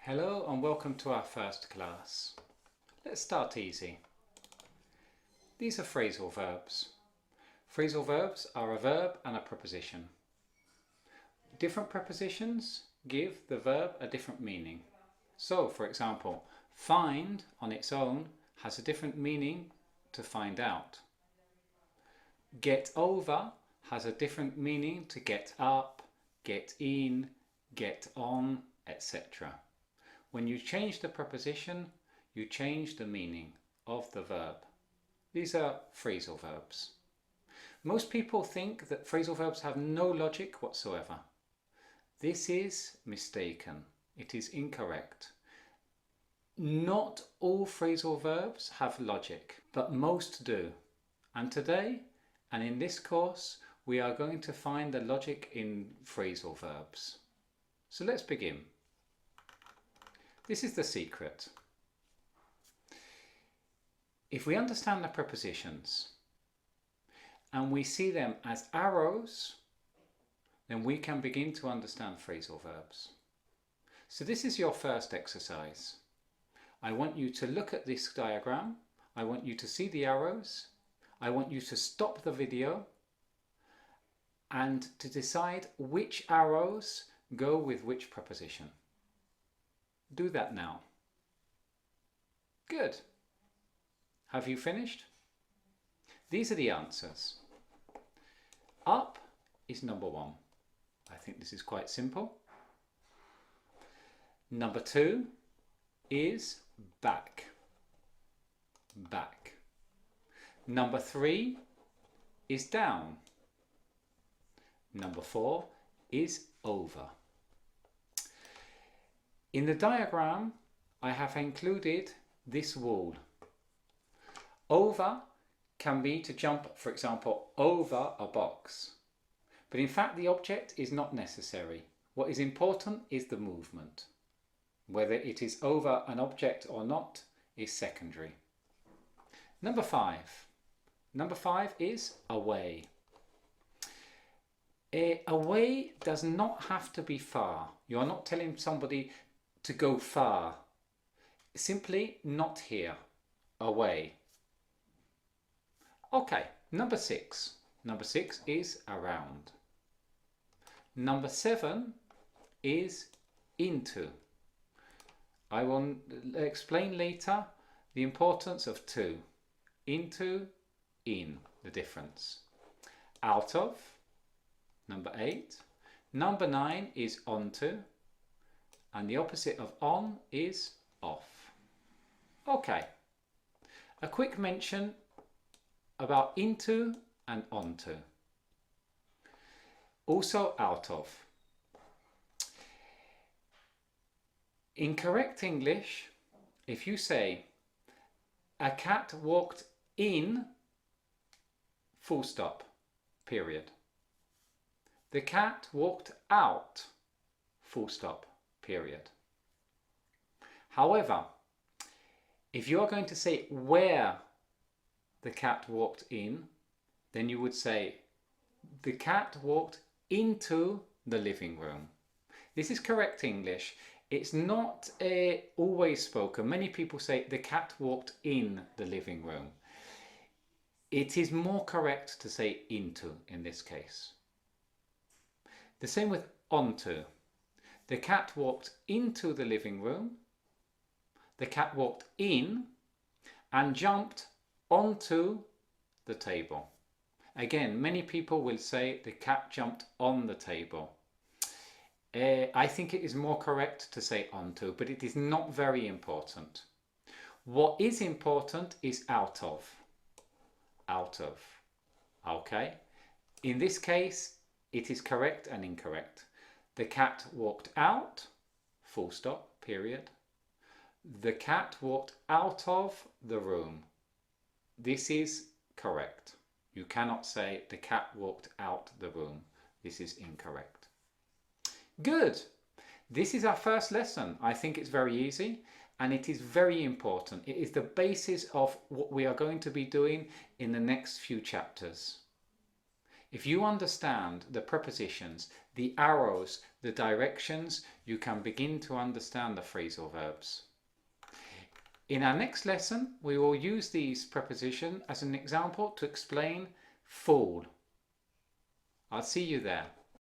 Hello and welcome to our first class. Let's start easy. These are phrasal verbs. Phrasal verbs are a verb and a preposition. Different prepositions give the verb a different meaning. So, for example, find on its own has a different meaning to find out. Get over has a different meaning to get up, get in, get on, etc. When you change the preposition, you change the meaning of the verb. These are phrasal verbs. Most people think that phrasal verbs have no logic whatsoever. This is mistaken. It is incorrect. Not all phrasal verbs have logic, but most do. And today, and in this course, we are going to find the logic in phrasal verbs. So let's begin. This is the secret. If we understand the prepositions and we see them as arrows, then we can begin to understand phrasal verbs. So this is your first exercise. I want you to look at this diagram. I want you to see the arrows. I want you to stop the video and to decide which arrows go with which preposition. Do that now. Good. Have you finished? These are the answers. Up is number 1. I think this is quite simple. Number 2 is back. Back. Number 3 is down. Number 4 is over. In the diagram, I have included this wall. Over can be to jump, for example, over a box. But in fact, the object is not necessary. What is important is the movement. Whether it is over an object or not is secondary. Number 5. Number 5 is away. Away does not have to be far. You are not telling somebody to go far. Simply not here. Away. Okay, number 6. Number 6 is around. Number 7 is into. I will explain later the importance of to. Into, in, the difference. Out of, number 8. Number 9 is onto. And the opposite of on is off. Okay. A quick mention about into and onto. Also out of. In correct English, if you say, a cat walked in, full stop, period. The cat walked out, full stop, period. However, if you are going to say where the cat walked in, then you would say the cat walked into the living room. This is correct English. It's not always spoken. Many people say the cat walked in the living room. It is more correct to say into in this case. The same with onto. The cat walked into the living room. The cat walked in and jumped onto the table. Again, many people will say the cat jumped on the table. I think it is more correct to say onto, but it is not very important. What is important is out of. Out of. Okay? In this case, it is correct and incorrect. The cat walked out, full stop, period. The cat walked out of the room. This is correct. You cannot say the cat walked out the room. This is incorrect. Good. This is our first lesson. I think it's very easy and it is very important. It is the basis of what we are going to be doing in the next few chapters. If you understand the prepositions, the arrows, the directions, you can begin to understand the phrasal verbs. In our next lesson, we will use these prepositions as an example to explain fool. I'll see you there.